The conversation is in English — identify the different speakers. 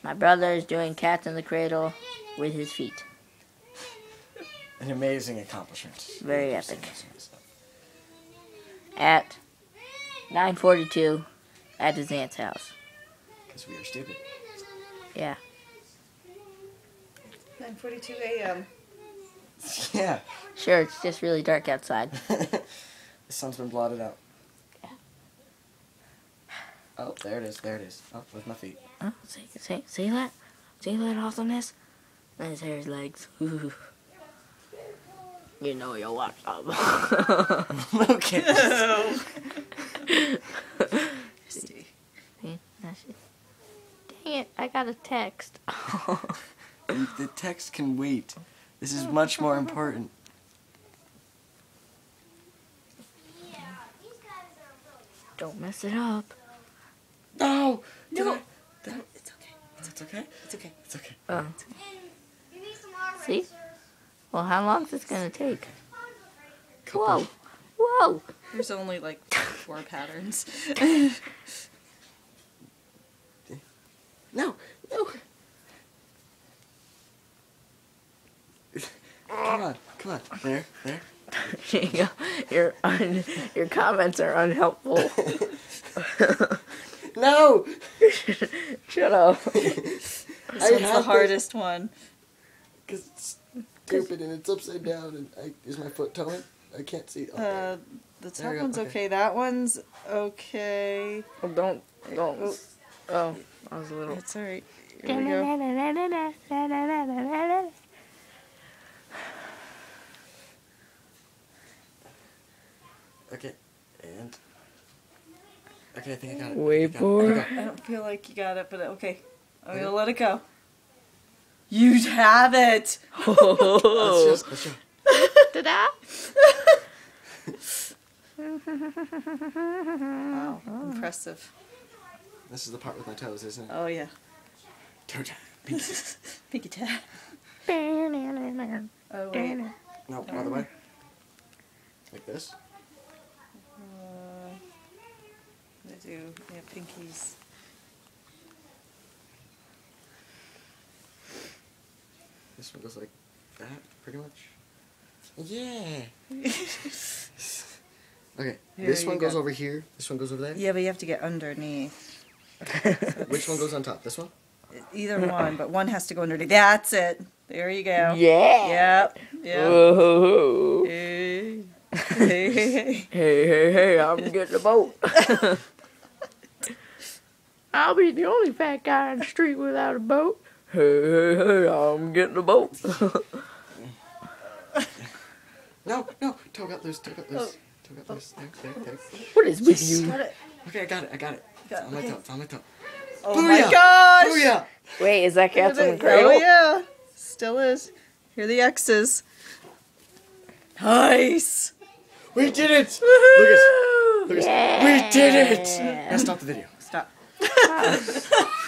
Speaker 1: My brother is doing cats in the cradle with his feet.
Speaker 2: An amazing accomplishment.
Speaker 1: Very epic. At 9:42 at his aunt's house.
Speaker 2: Because we are stupid.
Speaker 1: Yeah.
Speaker 3: 9:42 a.m.
Speaker 2: Yeah.
Speaker 1: Sure, it's just really dark outside.
Speaker 2: The sun's been blotted out.
Speaker 1: Yeah.
Speaker 2: Oh, there it is. There it is. Oh, with my feet.
Speaker 1: Oh, see that? See that awesomeness? And his hair's legs. Ooh. You know you'll watch them.
Speaker 2: Okay.
Speaker 3: See.
Speaker 1: Dang it, I got a text.
Speaker 2: The text can wait. This is much more important.
Speaker 1: Don't mess it up.
Speaker 2: No!
Speaker 3: No.
Speaker 2: Did I?
Speaker 3: It's okay.
Speaker 2: It's okay?
Speaker 3: It's okay.
Speaker 2: It's okay.
Speaker 1: Oh. See? Well, how long is this going to take? Whoa. Whoa.
Speaker 3: There's only like 4 patterns.
Speaker 2: No! No! Come on. Come on. There. There.
Speaker 1: There you go. Your comments are unhelpful.
Speaker 2: No!
Speaker 1: Shut up.
Speaker 3: This one's the hardest one.
Speaker 2: Because it's stupid and it's upside down and is my foot towing? I can't see. Okay.
Speaker 3: The
Speaker 2: There we
Speaker 3: top
Speaker 2: go,
Speaker 3: one's
Speaker 2: okay.
Speaker 3: okay. That one's okay.
Speaker 1: Oh, don't. Oh, I was a little.
Speaker 3: It's alright. Here we go.
Speaker 2: Okay. And. Okay, I think I got it.
Speaker 1: Wait for it.
Speaker 3: I don't feel like you got it, but okay. I'm gonna let it go. You have it!
Speaker 2: Let's show.
Speaker 1: Ta-da!
Speaker 3: Wow, impressive.
Speaker 2: This is the part with my toes, isn't it?
Speaker 3: Oh yeah.
Speaker 2: Toe tap. Pinky.
Speaker 3: Pinky tap.
Speaker 1: Oh,
Speaker 3: Oh wait.
Speaker 2: No, other way. Like this.
Speaker 3: I do. Yeah, pinkies.
Speaker 2: This one goes like that, pretty much. Yeah. Okay,
Speaker 3: Here
Speaker 2: this
Speaker 3: you
Speaker 2: one goes
Speaker 3: go.
Speaker 2: over here. This one goes over there.
Speaker 3: Yeah, but you have to get underneath.
Speaker 2: Which one goes on top? This one?
Speaker 3: Either one, but one has to go underneath. That's it. There you go.
Speaker 1: Yeah.
Speaker 3: Yep. Yep.
Speaker 1: Whoa.
Speaker 3: Hey. Hey, hey, hey.
Speaker 1: Hey, I'm getting a boat. I'll be the only fat guy on the street without a boat. Hey, I'm getting a boat.
Speaker 2: No, no. Toe got loose. Toe got loose. Toe got loose. There.
Speaker 1: What is with you?
Speaker 3: Got it.
Speaker 2: Okay, I got it. It's on my toe. It's on my toe.
Speaker 3: Oh
Speaker 2: Booyah!
Speaker 3: my gosh!
Speaker 2: Booyah!
Speaker 1: Wait, is that Cats in the Cradle?
Speaker 3: Oh yeah. Still is. Here are the X's. Nice.
Speaker 2: We did it!
Speaker 3: Woohoo!
Speaker 2: Lucas,
Speaker 1: Yeah.
Speaker 2: we did it! Now stop the video.
Speaker 3: Stop.